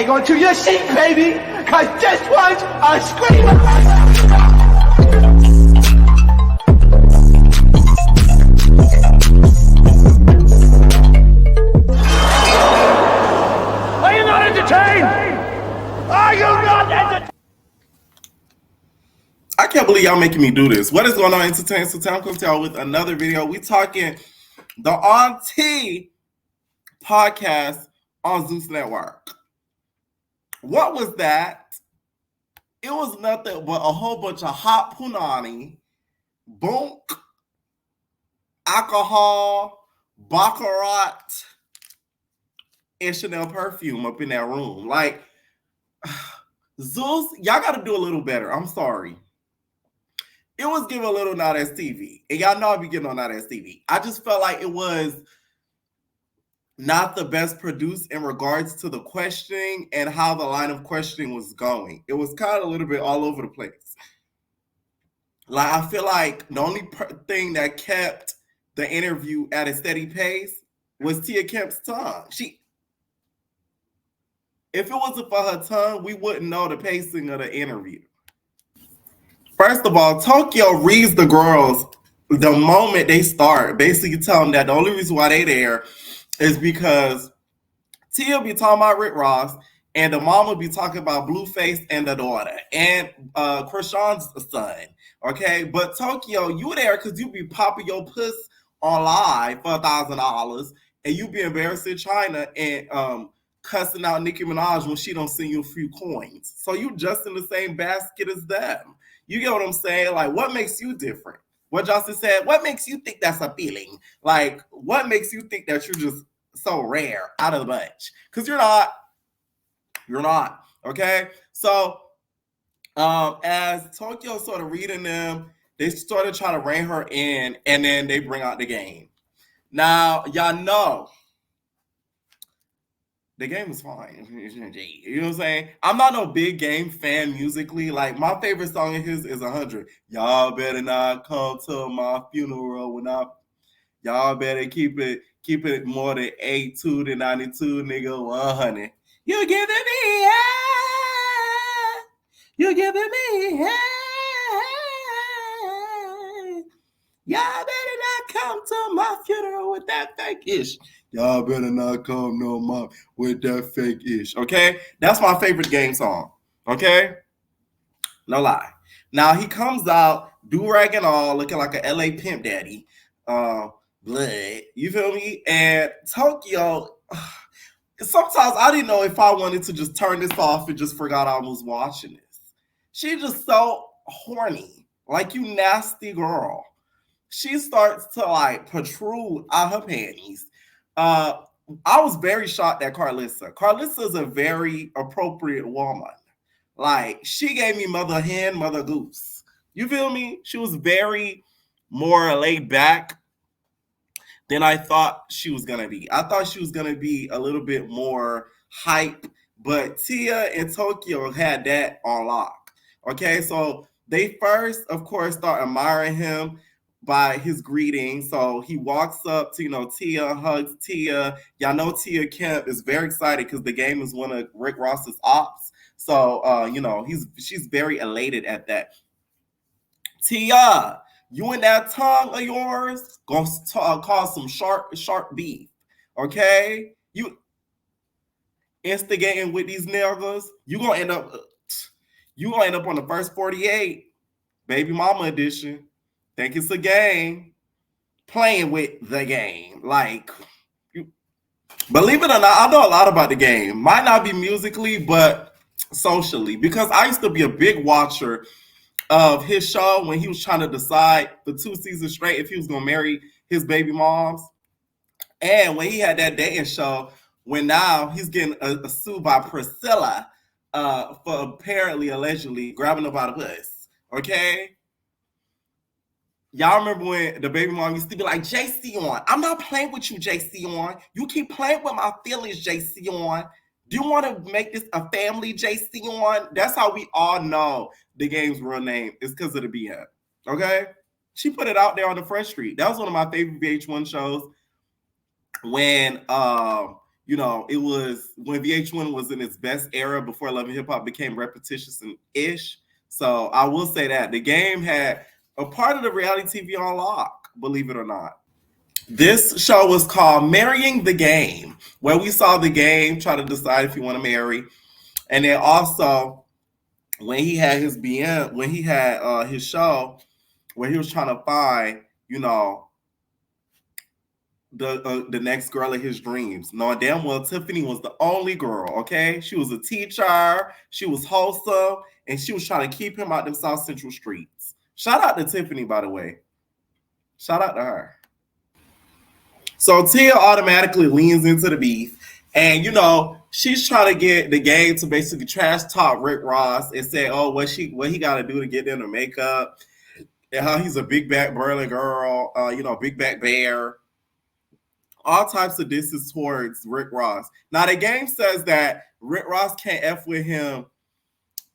hang on to your seat, baby, cause this one's a screamer. Are you not entertained? Are you not entertained? I can't believe y'all making me do this. What is going on, Entertain? So time comes to y'all with another video. We talking the Auntea podcast on Zeus Network. What was that? It was nothing but a whole bunch of hot punani, bunk, alcohol, baccarat, and Chanel perfume up in that room. Like, Zeus, y'all got to do a little better. I'm sorry. It was giving a little not as TV. And y'all know I be getting on not as TV. I just felt like it was not the best produced in regards to the questioning and how the line of questioning was going. It was kind of a little bit all over the place. Like, I feel like the only thing that kept the interview at a steady pace was Tia Kemp's tongue. If it wasn't for her tongue, we wouldn't know the pacing of the interview. First of all, Tokyo reads the girls the moment they start, basically tell them that the only reason why they there is because Tia be talking about Rick Ross and the mama be talking about Blueface and the daughter and Krishan's son, okay? But Tokyo, you there because you be popping your puss on live for $1,000 and you be embarrassed in China and cussing out Nicki Minaj when she don't send you a few coins. So you just in the same basket as them. You get what I'm saying? Like, what makes you different? What Justin said, what makes you think that's appealing? Like, what makes you think that you're just so rare out of the bunch? Because you're not. You're not. Okay? So, as Tokyo sort of reading them, they started trying to rein her in, and then they bring out the game. Now, y'all know, the game is fine. You know what I'm saying? I'm not no big Game fan musically. Like, my favorite song of his is 100. Y'all better not come to my funeral when y'all better keep it more than 82 than 92, nigga, 100. You giving me high. You giving me high. Y'all better not come to my funeral with that fake ish. Y'all better not come no more with that fake ish. Okay? That's my favorite Game song. Okay? No lie. Now he comes out, do-rag and all, looking like a LA pimp daddy. Blood. You feel me? And Tokyo, sometimes I didn't know if I wanted to just turn this off and just forgot I was watching this. She's just so horny. Like, you nasty girl. She starts to like protrude out her panties. I was very shocked at Carlissa. Carlissa's a very appropriate woman. Like, she gave me mother hen, mother goose. You feel me? She was very more laid back than I thought she was gonna be. I thought she was gonna be a little bit more hype, but Tia and Tokyo had that on lock. Okay, so they first, of course, start admiring him by his greeting. So he walks up to, Tia, hugs Tia. Y'all know Tia Kemp is very excited because the game is one of Rick Ross's ops. So, she's very elated at that. Tia, you and that tongue of yours gonna cause some sharp beef, okay? You instigating with these niggas, you gonna end up on the first 48, baby mama edition. Think it's a game, playing with the game. Like, believe it or not, I know a lot about the game. Might not be musically, but socially, because I used to be a big watcher of his show when he was trying to decide for 2 seasons straight if he was going to marry his baby moms. And when he had that dating show, when now he's getting sued by Priscilla for apparently, allegedly, grabbing him by the puss. Okay? Y'all remember when the baby mom used to be like, JC on, I'm not playing with you, JC on. You keep playing with my feelings, JC on. Do you want to make this a family, JC on? That's how we all know the game's real name is because of the BM. Okay? She put it out there on the Front Street. That was one of my favorite VH1 shows when you know, it was when VH1 was in its best era before Love and Hip Hop became repetitious and ish. So I will say that the game had a part of the reality TV on lock, believe it or not. This show was called Marrying the Game, where we saw the game try to decide if you want to marry. And then also when he had his BM, when he had his show where he was trying to find, you know, the next girl of his dreams. Knowing damn well Tiffany was the only girl, okay? She was a teacher, she was wholesome, and she was trying to keep him out them South Central streets. Shout out to Tiffany, by the way. Shout out to her. So Tia automatically leans into the beef. And you know, she's trying to get the game to basically trash talk Rick Ross and say, oh, what he gotta do to get them to makeup, and how he's a big back burly girl, you know, big back bear. All types of disses towards Rick Ross. Now the game says that Rick Ross can't F with him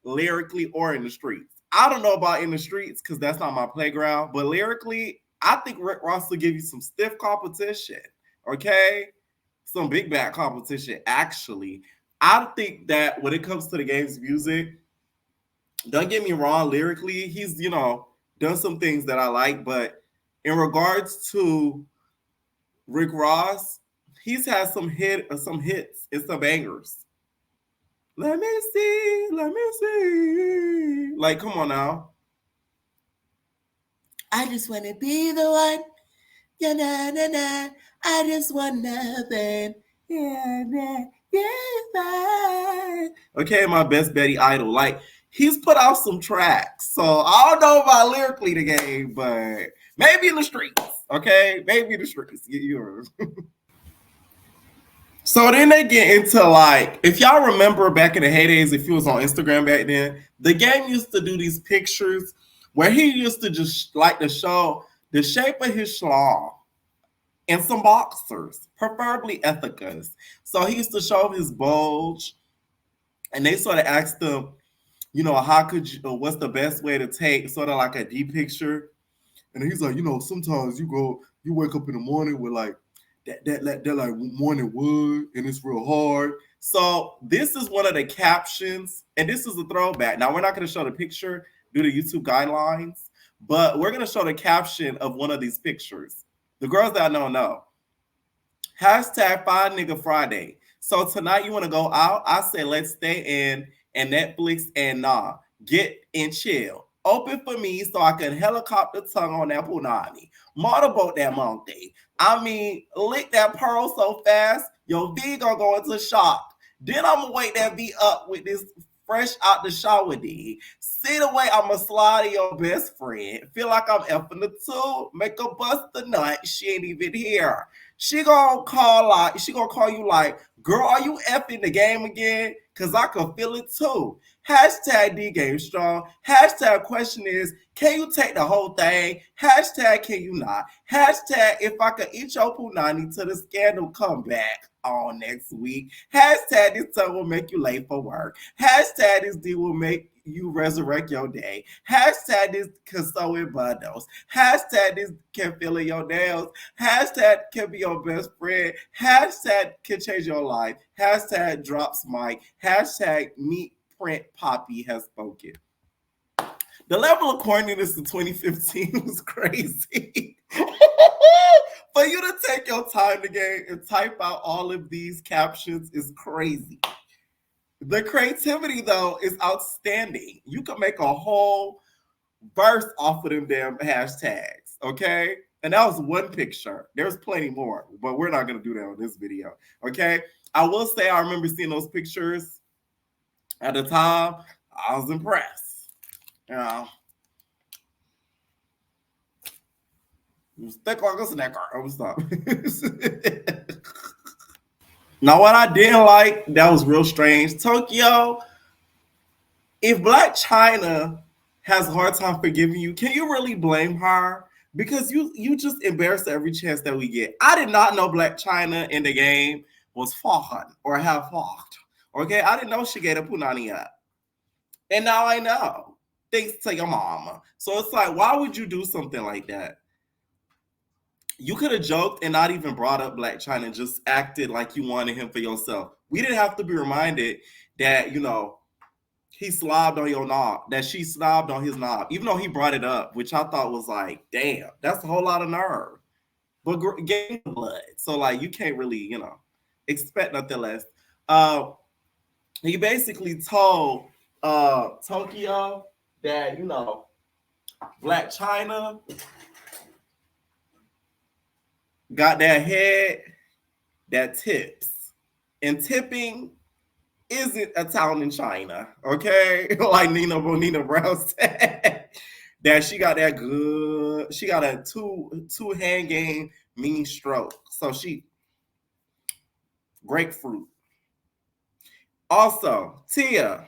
lyrically or in the streets. I don't know about in the streets because that's not my playground, but lyrically, I think Rick Ross will give you some stiff competition. Okay? Some big back competition, actually. I think that when it comes to the game's music, don't get me wrong, lyrically, he's, you know, done some things that I like, but in regards to Rick Ross, he's had some hits and some bangers. Let me see. Like, come on now. I just want to be the one. Yeah, nah, nah, nah. I just want nothing. Yeah, nah, yeah, okay, my best Betty Idol. Like, he's put out some tracks. So I don't know about lyrically the game, but maybe in the streets. Okay, maybe in the streets. So then they get into like, if y'all remember back in the heydays, if you was on Instagram back then, the game used to do these pictures where he used to just like to show the shape of his schlong and some boxers, preferably Ethicas. So he used to show his bulge, and they sort of asked him, you know, how could you, what's the best way to take sort of like a deep picture? And he's like, you know, sometimes you wake up in the morning with like that like morning wood, and it's real hard. So this is one of the captions, and this is a throwback. Now we're not going to show the picture due to YouTube guidelines, but we're going to show the caption of one of these pictures. The girls that I know. Hashtag 5 Nigga Friday. So tonight you want to go out? I say let's stay in and Netflix and get and chill. Open for me so I can helicopter tongue on that punani. Motorboat that monkey. I mean, lick that pearl so fast, your V gonna go into shock. Then I'm gonna wake that V up with this fresh out the shower D. See the way I'ma slide to your best friend. Feel like I'm effing the two. Make her bust the nut. She ain't even here. She gonna call you like, girl, are you effing the game again? Cause I can feel it too. Hashtag D Game Strong. Hashtag question is, can you take the whole thing? Hashtag can you not? Hashtag if I could eat your punani till the scandal come back on next week. Hashtag this tongue will make you late for work. Hashtag this D will make you resurrect your day. Hashtag this can sew in bundles. Hashtag this can fill in your nails. Hashtag can be your best friend. Hashtag can change your life. Hashtag drops mic. Hashtag meet print Poppy has spoken. The level of corniness in 2015 was crazy. For you to take your time today and type out all of these captions is crazy. The creativity, though, is outstanding. You can make a whole verse off of them damn hashtags, okay? And that was one picture. There's plenty more, but we're not going to do that on this video, okay? I will say I remember seeing those pictures at the time. I was impressed. You know, stick like a snacker. I'm stop. Now, what I didn't like, that was real strange. Tokyo, if Black China has a hard time forgiving you, can you really blame her? Because you just embarrass every chance that we get. I did not know Black China in the game was fought or have fought. Okay, I didn't know she gave a punani up. And now I know. Thanks to your mama. So it's like, why would you do something like that? You could have joked and not even brought up Black China and just acted like you wanted him for yourself. We didn't have to be reminded that, you know, he slobbed on your knob, that she slobbed on his knob, even though he brought it up, which I thought was like, damn, that's a whole lot of nerve. But getting the blood. So, like, you can't really, you know, expect nothing less. He basically told Tokyo that, you know, Black China got that head that tips. And tipping isn't a town in China, okay? Like Nina Brown said, that she got that good, she got a two hand game mean stroke. So she, grapefruit. Also, Tia,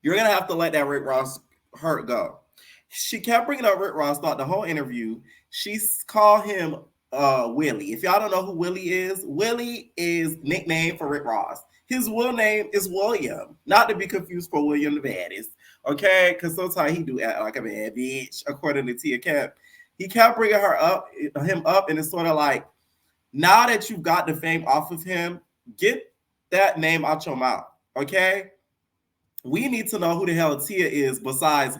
you're gonna have to let that Rick Ross hurt go. She kept bringing up Rick Ross throughout the whole interview. She called him Willie. If y'all don't know who Willie is nickname for Rick Ross. His real name is William, not to be confused for William the Baddest. Okay, because sometimes he do act like a bad bitch, according to Tia Kemp. He kept bringing him up, and it's sort of like, now that you've got the fame off of him, get that name out your mouth. Okay, we need to know who the hell Tia is besides.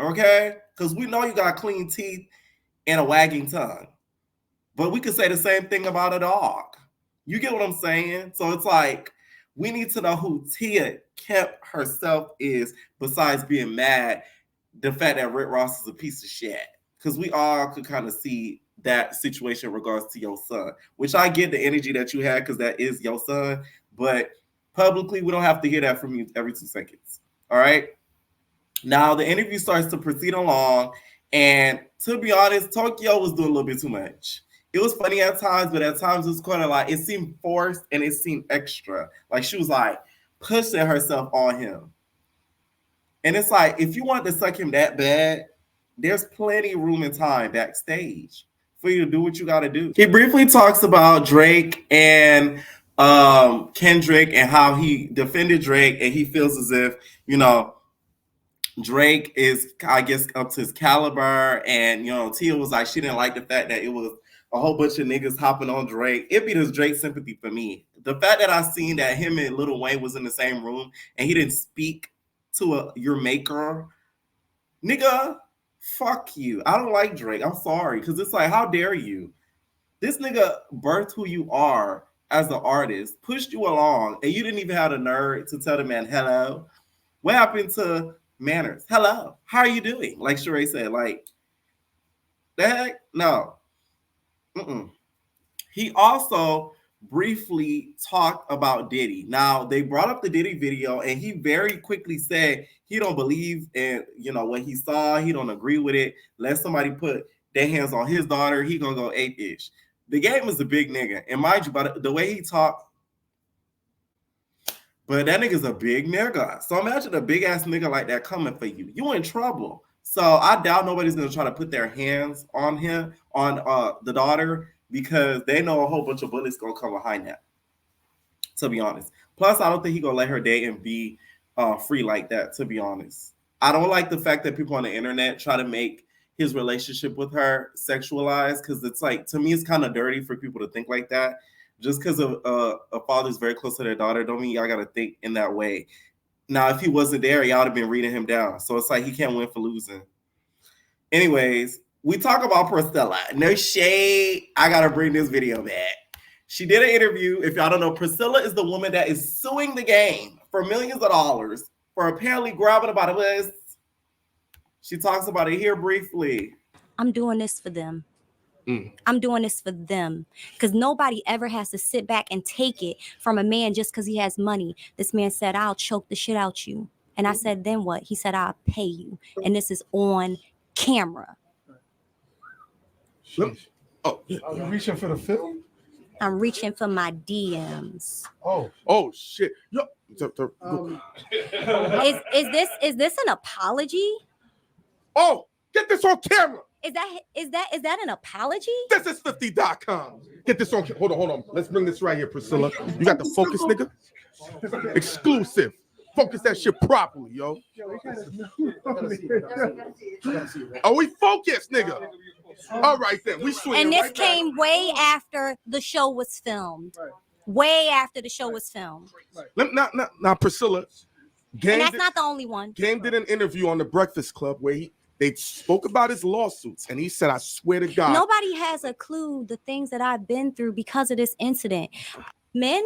Okay, because we know you got clean teeth and a wagging tongue, but we could say the same thing about a dog. You get what I'm saying? So it's like, we need to know who Tia Kemp herself is besides being mad the fact that Rick Ross is a piece of shit. Because we all could kind of see that situation in regards to your son, which I get the energy that you had because that is your son, but publicly we don't have to hear that from you every 2 seconds. All right? Now the interview starts to proceed along, and to be honest, Tokyo was doing a little bit too much. It was funny at times, but at times it was kind of like, it seemed forced and it seemed extra. Like she was like pushing herself on him. And it's like, if you want to suck him that bad, there's plenty of room and time backstage for you to do what you got to do. He briefly talks about Drake and Kendrick and how he defended Drake, and he feels as if, you know, Drake is, I guess, up to his caliber. And, you know, Tia was like, she didn't like the fact that it was a whole bunch of niggas hopping on Drake. It be this Drake sympathy for me. The fact that I seen that him and Lil Wayne was in the same room and he didn't speak to your maker, nigga, fuck you. I don't like Drake. I'm sorry. Because it's like, how dare you? This nigga birthed who you are as the artist, pushed you along, and you didn't even have the nerve to tell the man, hello. What happened to manners? Hello. How are you doing? Like Sheree said, like, the heck? No. He also briefly talked about Diddy. Now, they brought up the Diddy video, and he very quickly said he don't believe in, you know, what he saw. He don't agree with it. Let somebody put their hands on his daughter, he gonna go ape-ish. The game is a big nigga. And mind you, but the way he talked, but that nigga's a big nigga. So imagine a big-ass nigga like that coming for you. You in trouble. So I doubt nobody's going to try to put their hands on him, on the daughter, because they know a whole bunch of bullets going to come behind that, to be honest. Plus, I don't think he's going to let her date and be free like that, to be honest. I don't like the fact that people on the internet try to make his relationship with her sexualized, because it's like, to me, it's kind of dirty for people to think like that. Just because a father's very close to their daughter don't mean y'all got to think in that way. Now, if he wasn't there, y'all would have been reading him down. So it's like he can't win for losing. Anyways, we talk about Priscilla. No shade. I got to bring this video back. She did an interview. If y'all don't know, Priscilla is the woman that is suing the game for millions of dollars for apparently grabbing about a list. She talks about it here briefly. I'm doing this for them. I'm doing this for them, because nobody ever has to sit back and take it from a man just because he has money. This man said, I'll choke the shit out you. And I said, then what? He said, I'll pay you. And this is on camera. Oh, are you reaching for the film? I'm reaching for my DMs. Oh shit. Yo. Is this an apology? Oh, get this on camera. Is that an apology? This is 50.com. Get this on. Hold on. Let's bring this right here, Priscilla. You got the focus, nigga? Exclusive. Focus that shit properly, yo. Are we focused, nigga? All right then, we swing. And this came way after the show was filmed. Way after the show was filmed. Now, Priscilla. And that's not the only one. Game did an interview on the Breakfast Club where they spoke about his lawsuits, and he said, "I swear to God, nobody has a clue the things that I've been through because of this incident." Men,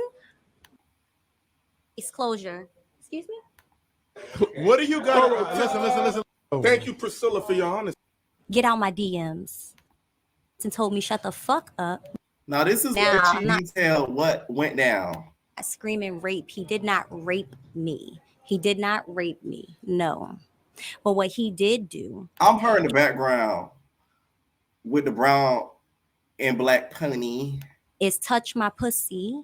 disclosure. Excuse me. What do you got? Listen. Thank you, Priscilla, for your honesty. Get out my DMs and told me shut the fuck up. Now this is where she detailed what went down. Screaming rape. He did not rape me. He did not rape me. No. But what he did do. I'm her in the background with the brown and black pony. Is touch my pussy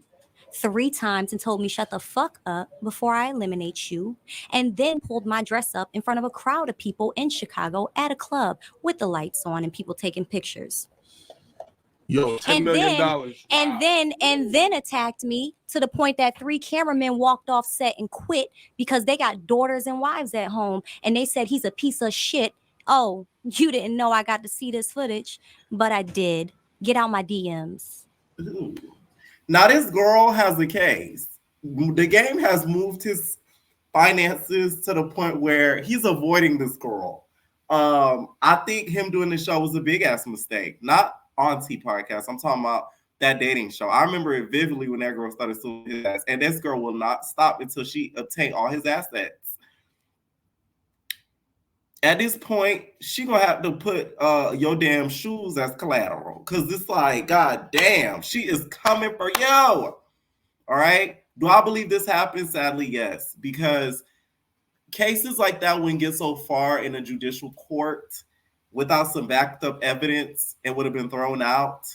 3 times and told me shut the fuck up before I eliminate you, and then pulled my dress up in front of a crowd of people in Chicago at a club with the lights on and people taking pictures. Yo, $10 million. And then attacked me to the point that 3 cameramen walked off set and quit because they got daughters and wives at home, and they said he's a piece of shit. Oh, you didn't know I got to see this footage, but I did. Get out my DMs. Ooh. Now this girl has a case. The game has moved his finances to the point where he's avoiding this girl. I think him doing the show was a big ass mistake. Not Auntea podcast. I'm talking about that dating show. I remember it vividly when that girl started suing his ass, and this girl will not stop until she obtained all his assets. At this point, she gonna have to put your damn shoes as collateral, because it's like, god damn, she is coming for you. All right. Do I believe this happens? Sadly, yes, because cases like that wouldn't get so far in a judicial court without some backed up evidence. It would have been thrown out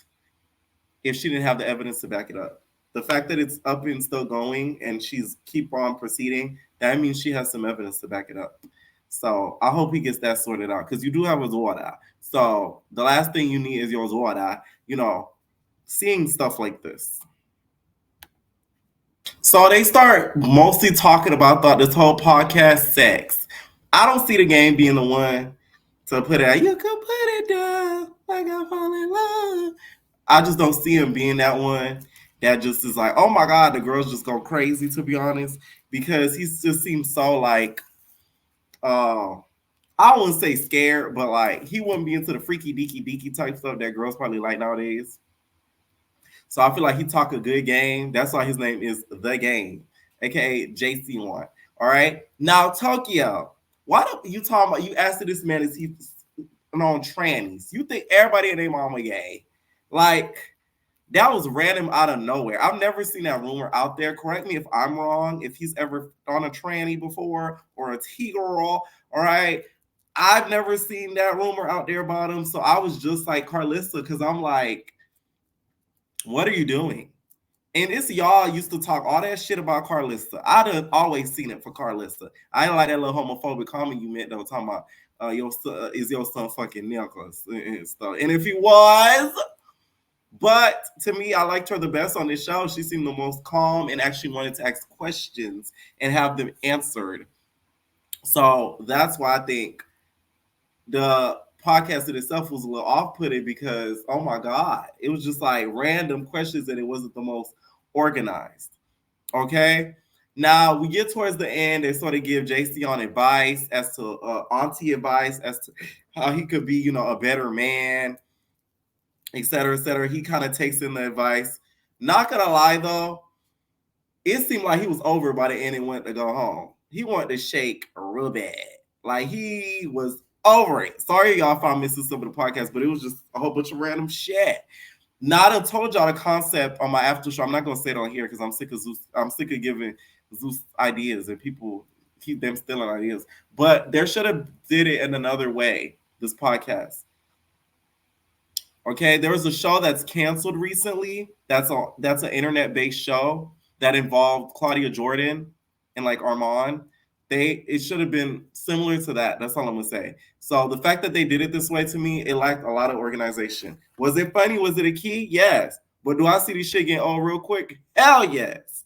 if she didn't have the evidence to back it up. The fact that it's up and still going and she's keep on proceeding, that means she has some evidence to back it up. So I hope he gets that sorted out, because you do have a Zorda. So the last thing you need is your Zorda, seeing stuff like this. So they start mostly talking about this whole podcast sex. I don't see the game being the one to put it out. You can put it down like I fall in love. I just don't see him being that one that just is like, oh my God, the girls just go crazy, to be honest, because he just seems so like, I wouldn't say scared, but like he wouldn't be into the freaky deaky type stuff that girls probably like nowadays. So I feel like he talk a good game. That's why his name is The Game, aka JC1. All right. Now Tokyo, why don't you talking about? You asked this man, is he on trannies? You think everybody in their mama gay? Like that was random out of nowhere. I've never seen that rumor out there. Correct me if I'm wrong. If he's ever on a tranny before or a T-girl, all right. I've never seen that rumor out there about him. So I was just like Carlissa, because I'm like, what are you doing? And it's y'all used to talk all that shit about Carlissa. I'd have always seen it for Carlissa. I ain't like that little homophobic comment you meant though, talking about is your son fucking Nicholas and stuff. And if he was, but to me, I liked her the best on this show. She seemed the most calm and actually wanted to ask questions and have them answered. So that's why I think the podcast in itself was a little off-putting, because, oh my God, it was just like random questions and it wasn't the most organized. Okay. Now we get towards the end. They sort of give JC on advice as to Auntie advice as to how he could be, a better man, et cetera, et cetera. He kind of takes in the advice. Not gonna lie though, it seemed like he was over by the end and wanted to go home. He wanted to shake real bad. Like he was over it. Sorry y'all if I'm missing some of the podcast, but it was just a whole bunch of random shit. Now I done told y'all the concept on my after show. I'm not gonna say it on here because I'm sick of Zeus. I'm sick of giving Zeus ideas and people keep them stealing ideas. But there should have did it in another way, this podcast. Okay, there was a show that's canceled recently. That's an internet-based show that involved Claudia Jordan and like Armand. It should have been similar to that. That's all I'm gonna say. So the fact that they did it this way, to me, it lacked a lot of organization. Was it funny? Was it a key? Yes. But do I see this shit getting old real quick? Hell yes.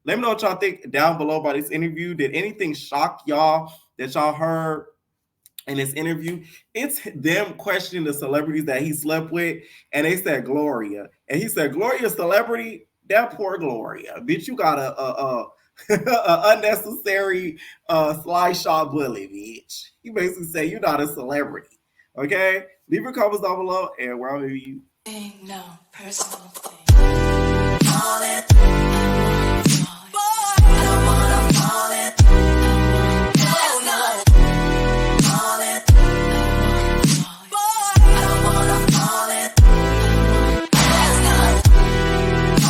Let me know what y'all think down below about this interview. Did anything shock y'all that y'all heard in this interview? It's them questioning the celebrities that he slept with, and they said Gloria, and he said Gloria's celebrity. That poor Gloria, bitch, you got a unnecessary slide shot bully, bitch. He basically said you're not a celebrity. Okay, leave your comments down below, and wherever you. No personal thing.